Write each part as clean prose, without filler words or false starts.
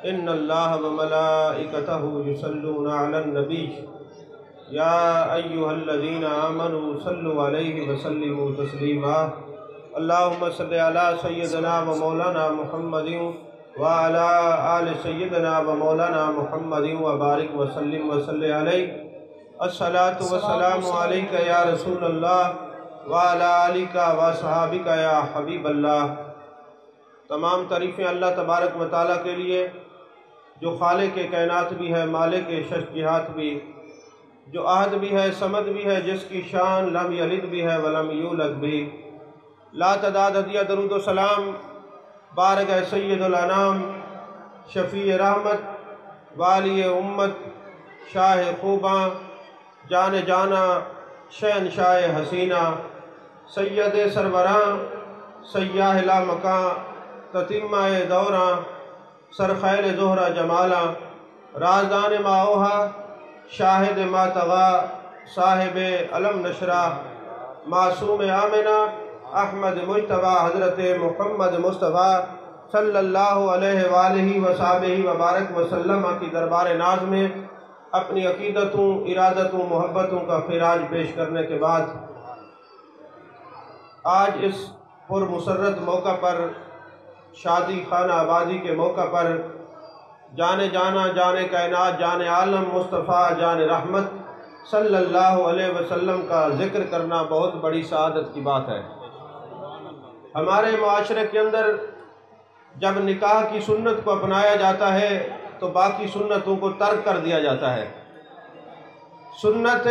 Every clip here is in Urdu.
ان اللہ وملائکتہ یصلون علی النبی یا ایہا الذین آمنوا صلوا علیہ وسلموا تسلیما اللہم صلی علی سیدنا و مولانا محمد وعلی آل سیدنا و مولانا محمد وبارک وسلم وصلی علیہ الصلاۃ والسلام علیک یا رسول اللہ وعلی آلک وصحابک یا حبیب اللہ۔ تمام تعریفیں اللہ تبارک و تعالیٰ کے لیے جو خالق کائنات بھی ہے، مالک شش جہات بھی، جو احد بھی ہے، صمد بھی ہے، جس کی شان لم یلد بھی ہے ولم یولد بھی۔ لا تعداد ہدیہ درود و سلام بارگاہ سید الانام، شفیع رحمت، والی امت، شاہ خوباں، جان جانا، شہنشاہ حسینہ، سید سربراں، سیاہ لا مکاں، تتمہ دوراں، سرخیل زہرہ جمالاں، رازدان ما اوہا، شاہد ما طغا، صاحب علم نشرہ، معصوم آمنہ، احمد مجتبیٰ، حضرت محمد مصطفیٰ صلی اللہ علیہ وآلہ وصحبہ وبارک وسلم کی دربار ناز میں اپنی عقیدتوں، ارادتوں، محبتوں کا خراج پیش کرنے کے بعد آج اس پر مسرت موقع پر، شادی خانہ آبادی کے موقع پر، جان جانا، جان کائنات، جان عالم مصطفیٰ، جان رحمت صلی اللہ علیہ وسلم کا ذکر کرنا بہت بڑی سعادت کی بات ہے۔ ہمارے معاشرے کے اندر جب نکاح کی سنت کو اپنایا جاتا ہے تو باقی سنتوں کو ترک کر دیا جاتا ہے۔ سنت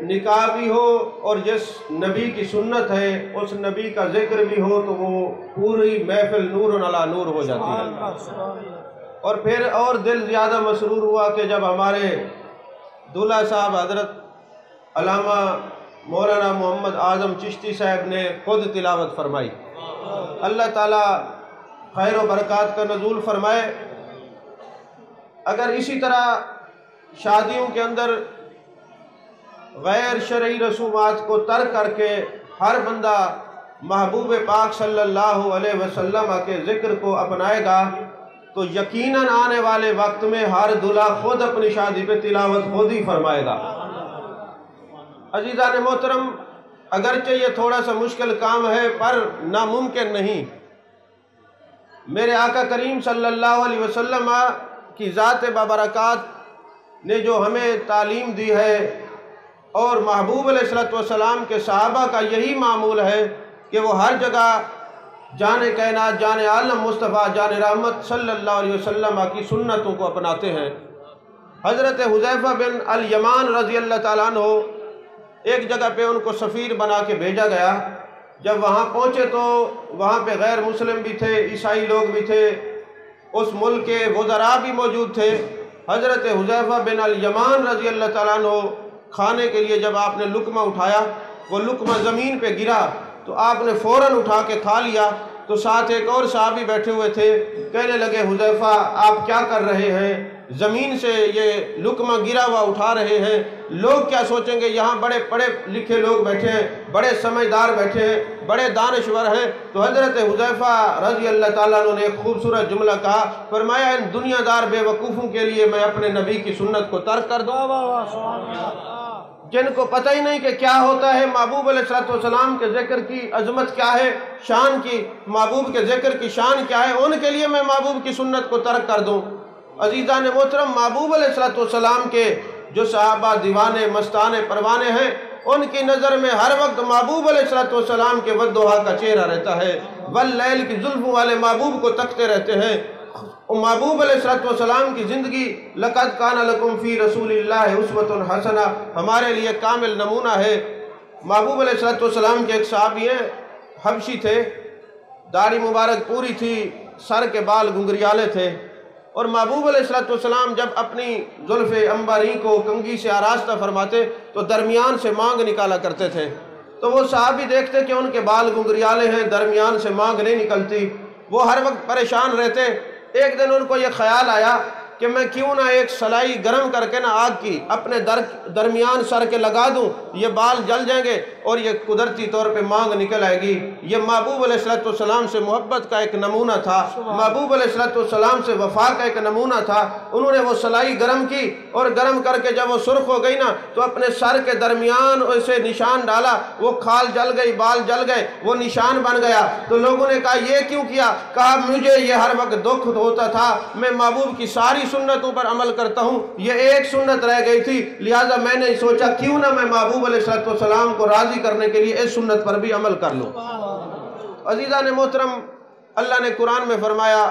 نکاح بھی ہو اور جس نبی کی سنت ہے اس نبی کا ذکر بھی ہو تو وہ پوری محفل نور علی نور ہو جاتی ہے۔ اور پھر اور دل زیادہ مسرور ہوا کہ جب ہمارے دولہا صاحب حضرت علامہ مولانا محمد اعظم چشتی صاحب نے خود تلاوت فرمائی۔ اللہ تعالیٰ خیر و برکات کا نزول فرمائے۔ اگر اسی طرح شادیوں کے اندر غیر شرعی رسومات کو ترک کر کے ہر بندہ محبوب پاک صلی اللہ علیہ وسلم کے ذکر کو اپنائے گا تو یقیناً آنے والے وقت میں ہر دلہا خود اپنی شادی پہ تلاوت خود ہی فرمائے گا۔ عزیزان محترم، اگرچہ یہ تھوڑا سا مشکل کام ہے پر ناممکن نہیں۔ میرے آقا کریم صلی اللہ علیہ وسلم کی ذات بابرکات نے جو ہمیں تعلیم دی ہے اور محبوب علیہ السلام کے صحابہ کا یہی معمول ہے کہ وہ ہر جگہ جان کائنات، جان عالم مصطفیٰ، جان رحمت صلی اللہ علیہ وسلم کی سنتوں کو اپناتے ہیں۔ حضرت حذیفہ بن الیمان رضی اللہ تعالیٰ عنہ ایک جگہ پہ ان کو سفیر بنا کے بھیجا گیا۔ جب وہاں پہنچے تو وہاں پہ غیر مسلم بھی تھے، عیسائی لوگ بھی تھے، اس ملک کے وزراء بھی موجود تھے۔ حضرت حذیفہ بن الیمان رضی اللہ تعالیٰ عنہ کھانے کے لیے جب آپ نے لقمہ اٹھایا، وہ لقمہ زمین پہ گرا تو آپ نے فوراً اٹھا کے کھا لیا۔ تو ساتھ ایک اور صحابی بیٹھے ہوئے تھے، کہنے لگے حذیفہ آپ کیا کر رہے ہیں؟ زمین سے یہ لقمہ گرا ہوا اٹھا رہے ہیں، لوگ کیا سوچیں گے؟ یہاں بڑے پڑھے لکھے لوگ بیٹھے ہیں، بڑے سمجھدار بیٹھے ہیں، بڑے دانشور ہیں۔ تو حضرت حذیفہ رضی اللہ تعالیٰ عنہ نے ایک خوبصورت جملہ کہا، فرمایا ان دنیا دار بے وقوفوں کے لیے میں اپنے نبی کی سنت کو ترک کر دوں، جن کو پتہ ہی نہیں کہ کیا ہوتا ہے محبوب علیہ السلام کے ذکر کی عظمت کیا ہے، شان کی، محبوب کے ذکر کی شان کیا ہے، ان کے لیے میں محبوب کی سنت کو ترک کر دوں۔ عزیزان محترم، محبوب علیہ السلام کے جو صحابہ دیوانے مستانے پروانے ہیں، ان کی نظر میں ہر وقت محبوب علیہ السلام کے والضحیٰ کا چہرہ رہتا ہے، واللیل کی زلفوں والے محبوب کو تکتے رہتے ہیں۔ محبوب علیہ السلام کی زندگی لقد کان لکم فی رسول اللہ اسوۃ حسنہ، ہمارے لیے کامل نمونہ ہے۔ محبوب علیہ السلام کے ایک صحابی ہیں، حبشی تھے، داڑھی مبارک پوری تھی، سر کے بال گنگریالے تھے، اور محبوب علیہ السلام جب اپنی زلف عنبری کو کنگھی سے آراستہ فرماتے تو درمیان سے مانگ نکالا کرتے تھے۔ تو وہ صحابی دیکھتے کہ ان کے بال گنگریالے ہیں، درمیان سے مانگ نہیں نکلتی، وہ ہر وقت پریشان رہتے۔ ایک دن ان کو یہ خیال آیا کہ کہ میں کیوں نہ ایک سلائی گرم کر کے نہ آگ کی اپنے درمیان سر کے لگا دوں، یہ بال جل جائیں گے اور یہ قدرتی طور پہ مانگ نکل آئے گی۔ یہ محبوب علیہ السلام سے محبت کا ایک نمونہ تھا، محبوب علیہ السلام سے وفا کا ایک نمونہ تھا۔ انہوں نے وہ سلائی گرم کی اور گرم کر کے جب وہ سرخ ہو گئی نا تو اپنے سر کے درمیان اسے نشان ڈالا، وہ کھال جل گئی، بال جل گئے، وہ نشان بن گیا۔ تو لوگوں نے کہا یہ کیوں کیا؟ کہا مجھے یہ ہر وقت دکھ ہوتا تھا، میں محبوب کی ساری سنتوں پر عمل کرتا ہوں، یہ ایک سنت رہ گئی تھی، لہٰذا میں نے سوچا کیوں نہ میں محبوب علیہ السلام کو راضی کرنے کے لیے اس سنت پر بھی عمل کر لوں۔ عزیزان محترم، اللہ نے قرآن میں فرمایا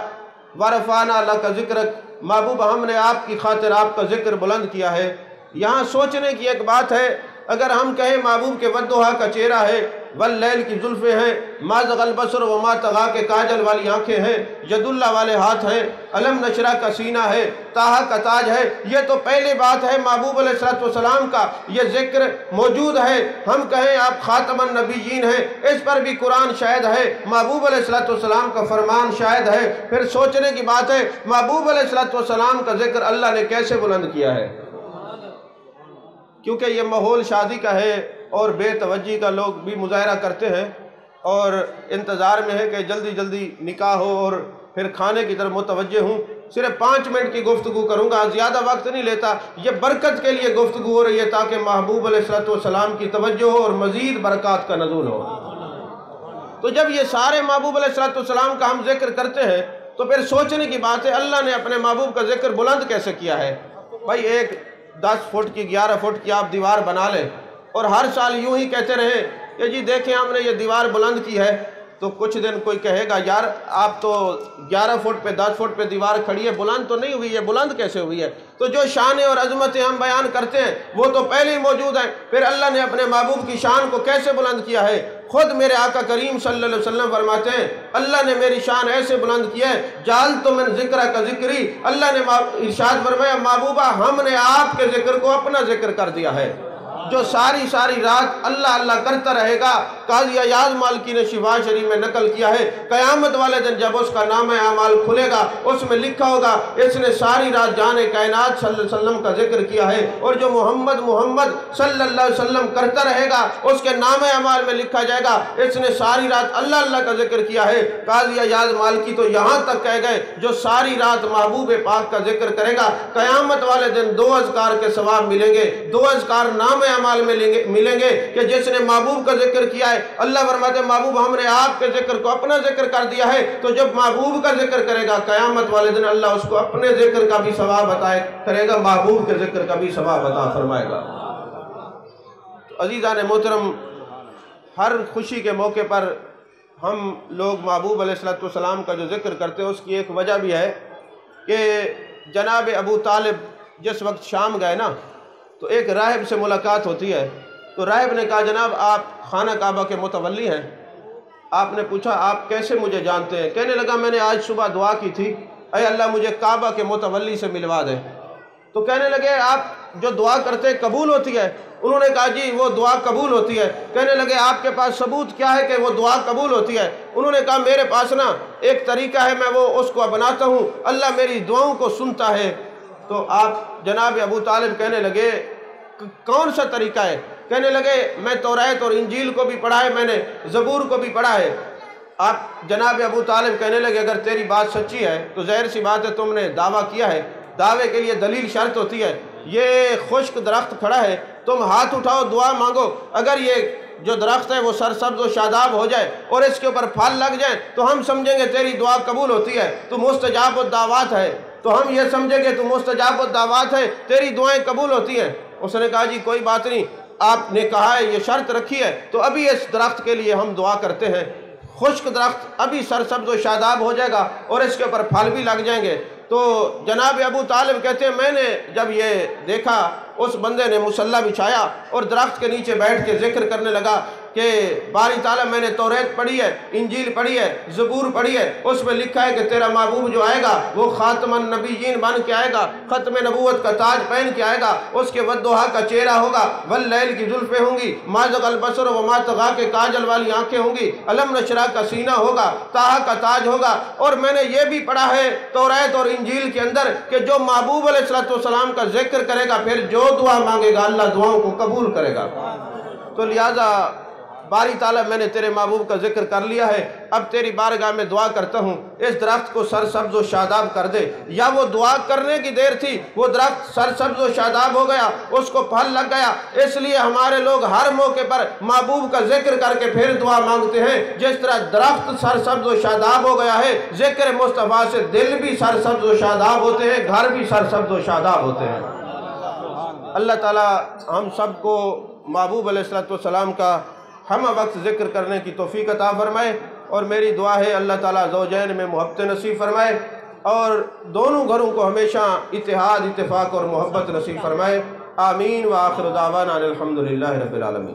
وَرَفَعْنَا لَكَ ذِكْرَكَ، محبوب ہم نے آپ کی خاطر آپ کا ذکر بلند کیا ہے۔ یہاں سوچنے کی ایک بات ہے، اگر ہم کہیں محبوب کے وَالضُّحَا کا چہرہ ہے، واللیل کی زلفیں ہیں، ما زغ البصر وما طغیٰ کے کاجل والی آنکھیں ہیں، ید اللہ والے ہاتھ ہیں، علم نشرہ کا سینہ ہے، طٰہٰ کا تاج ہے، یہ تو پہلی بات ہے محبوب علیہ السلام کا یہ ذکر موجود ہے۔ ہم کہیں آپ خاتم النبیین ہیں، اس پر بھی قرآن شاہد ہے، محبوب علیہ السلام کا فرمان شاہد ہے۔ پھر سوچنے کی بات ہے محبوب علیہ السلام کا ذکر اللہ نے کیسے بلند کیا ہے؟ کیونکہ یہ ماحول شادی کا ہے اور بے توجہی کا لوگ بھی مظاہرہ کرتے ہیں اور انتظار میں ہے کہ جلدی جلدی نکاح ہو اور پھر کھانے کی طرف متوجہ ہوں۔ صرف 5 منٹ کی گفتگو کروں گا، زیادہ وقت نہیں لیتا، یہ برکت کے لیے گفتگو ہو رہی ہے تاکہ محبوب علیہ السلام کی توجہ ہو اور مزید برکات کا نزول ہو۔ تو جب یہ سارے محبوب علیہ السلام کا ہم ذکر کرتے ہیں تو پھر سوچنے کی بات ہے اللہ نے اپنے محبوب کا ذکر بلند کیسے کیا ہے؟ بھائی ایک 10 فٹ کی 11 فٹ کی آپ دیوار بنا لیں اور ہر سال یوں ہی کہتے رہیں کہ جی دیکھیں ہم نے یہ دیوار بلند کی ہے، تو کچھ دن کوئی کہے گا یار آپ تو 11 فٹ پہ 10 فٹ پہ دیوار کھڑی ہے، بلند تو نہیں ہوئی ہے، بلند کیسے ہوئی ہے؟ تو جو شان اور عظمتیں ہم بیان کرتے ہیں وہ تو پہلے ہی موجود ہیں، پھر اللہ نے اپنے محبوب کی شان کو کیسے بلند کیا ہے؟ خود میرے آقا کریم صلی اللہ علیہ وسلم فرماتے ہیں اللہ نے میری شان ایسے بلند کیا ہے جعلت من ذکر کا ذکری، اللہ نے ارشاد فرمایا محبوبہ ہم نے آپ کے ذکر کو اپنا ذکر کر دیا ہے۔ جو ساری رات اللہ اللہ کرتا رہے گا، قاضی ایاز مالکی نے شفا شریف میں نقل کیا ہے، قیامت والے دن جب اس کا نام اعمال کھلے گا اس میں لکھا ہوگا اس نے ساری رات جان کائنات صلی اللہ علیہ وسلم کا ذکر کیا ہے، اور جو محمد صلی اللہ علیہ وسلم کرتا رہے گا اس کے نام اعمال میں لکھا جائے گا اس نے ساری رات اللہ اللہ کا ذکر کیا ہے۔ قاضی ایاز مالکی تو یہاں تک کہہ گئے جو ساری رات محبوب پاک کا ذکر کرے گا قیامت والے دن 2 اذکار کے ثواب ملیں گے، 2 اذکار نام اعمال میں ملیں گے کہ جس نے محبوب کا ذکر کیا ہے اللہ فرماتے ہیں محبوب ہم نے آپ کے ذکر کو اپنا ذکر کر دیا ہے، تو جب محبوب کا ذکر کرے گا قیامت والے دن اللہ اس کو اپنے ذکر کا بھی ثواب عطا کرے گا، محبوب کے ذکر کا بھی ثواب عطا فرمائے گا۔ عزیزان محترم، ہر خوشی کے موقع پر ہم لوگ محبوب علیہ السلام کا جو ذکر کرتے ہیں اس کی ایک وجہ بھی ہے کہ جناب ابو طالب جس وقت شام گئے نا تو ایک راہب سے ملاقات ہوتی ہے، تو راہب نے کہا جناب آپ خانہ کعبہ کے متولی ہیں۔ آپ نے پوچھا آپ کیسے مجھے جانتے ہیں؟ کہنے لگا میں نے آج صبح دعا کی تھی اے اللہ مجھے کعبہ کے متولی سے ملوا دے۔ تو کہنے لگے آپ جو دعا کرتے ہیں قبول ہوتی ہے؟ انہوں نے کہا جی وہ دعا قبول ہوتی ہے۔ کہنے لگے آپ کے پاس ثبوت کیا ہے کہ وہ دعا قبول ہوتی ہے؟ انہوں نے کہا میرے پاس نا ایک طریقہ ہے، میں وہ اس کو بناتا ہوں، اللہ میری دعاؤں کو سنتا ہے۔ تو آپ جناب ابو طالب کہنے لگے کون سا طریقہ ہے؟ کہنے لگے میں توریت اور انجیل کو بھی پڑھا ہے، میں نے زبور کو بھی پڑھا ہے۔ آپ جناب ابو طالب کہنے لگے اگر تیری بات سچی ہے تو ظاہر سی بات ہے تم نے دعویٰ کیا ہے، دعوے کے لیے دلیل شرط ہوتی ہے، یہ خشک درخت کھڑا ہے، تم ہاتھ اٹھاؤ دعا مانگو، اگر یہ جو درخت ہے وہ سرسبز و شاداب ہو جائے اور اس کے اوپر پھل لگ جائیں تو ہم سمجھیں گے تیری دعا قبول ہوتی ہے، تو مستجاب الدعوات ہے، تو ہم یہ سمجھیں گے تو مستجاب الدعوات ہے، تیری دعائیں قبول ہوتی ہیں۔ اس نے کہا جی کوئی بات نہیں، آپ نے کہا ہے یہ شرط رکھی ہے تو ابھی اس درخت کے لیے ہم دعا کرتے ہیں، خشک درخت ابھی سرسبز و شاداب ہو جائے گا اور اس کے اوپر پھل بھی لگ جائیں گے۔ تو جناب ابو طالب کہتے ہیں میں نے جب یہ دیکھا اس بندے نے مصلی بچھایا اور درخت کے نیچے بیٹھ کے ذکر کرنے لگا، کہ باری تعالیٰ میں نے توریت پڑھی ہے، انجیل پڑھی ہے، زبور پڑھی ہے، اس میں لکھا ہے کہ تیرا محبوب جو آئے گا وہ خاتم النبیین بن کے آئے گا، ختم نبوت کا تاج پہن کے آئے گا، اس کے والضحیٰ کا چہرہ ہوگا، واللیل کی زلفیں ہوں گی، ما زغ البصر وما طغیٰ کے کاجل والی آنکھیں ہوں گی، علم نشرح کا سینہ ہوگا، طٰہٰ کا تاج ہوگا۔ اور میں نے یہ بھی پڑھا ہے توریت اور انجیل کے اندر کہ جو محبوب علیہ السلام کا ذکر کرے گا پھر جو دعا مانگے گا اللہ دعاؤں کو قبول کرے گا۔ تو لہٰذا باری تعالیٰ میں نے تیرے محبوب کا ذکر کر لیا ہے، اب تیری بارگاہ میں دعا کرتا ہوں اس درخت کو سرسبز و شاداب کر دے۔ یا وہ دعا کرنے کی دیر تھی، وہ درخت سرسبز و شاداب ہو گیا، اس کو پھل لگ گیا۔ اس لیے ہمارے لوگ ہر موقع پر محبوب کا ذکر کر کے پھر دعا مانگتے ہیں۔ جس طرح درخت سرسبز و شاداب ہو گیا ہے، ذکر مصطفیٰ سے دل بھی سرسبز و شاداب ہوتے ہیں، گھر بھی سرسبز و شاداب ہوتے ہیں۔ اللہ تعالیٰ ہم سب کو محبوب علیہ السلام کا ہم وقت ذکر کرنے کی توفیق عطا فرمائے، اور میری دعا ہے اللہ تعالیٰ زوجین میں محبت نصیب فرمائے اور دونوں گھروں کو ہمیشہ اتحاد، اتفاق اور محبت نصیب فرمائے۔ آمین۔ وآخر دعوانا الحمدللہ رب العالمین۔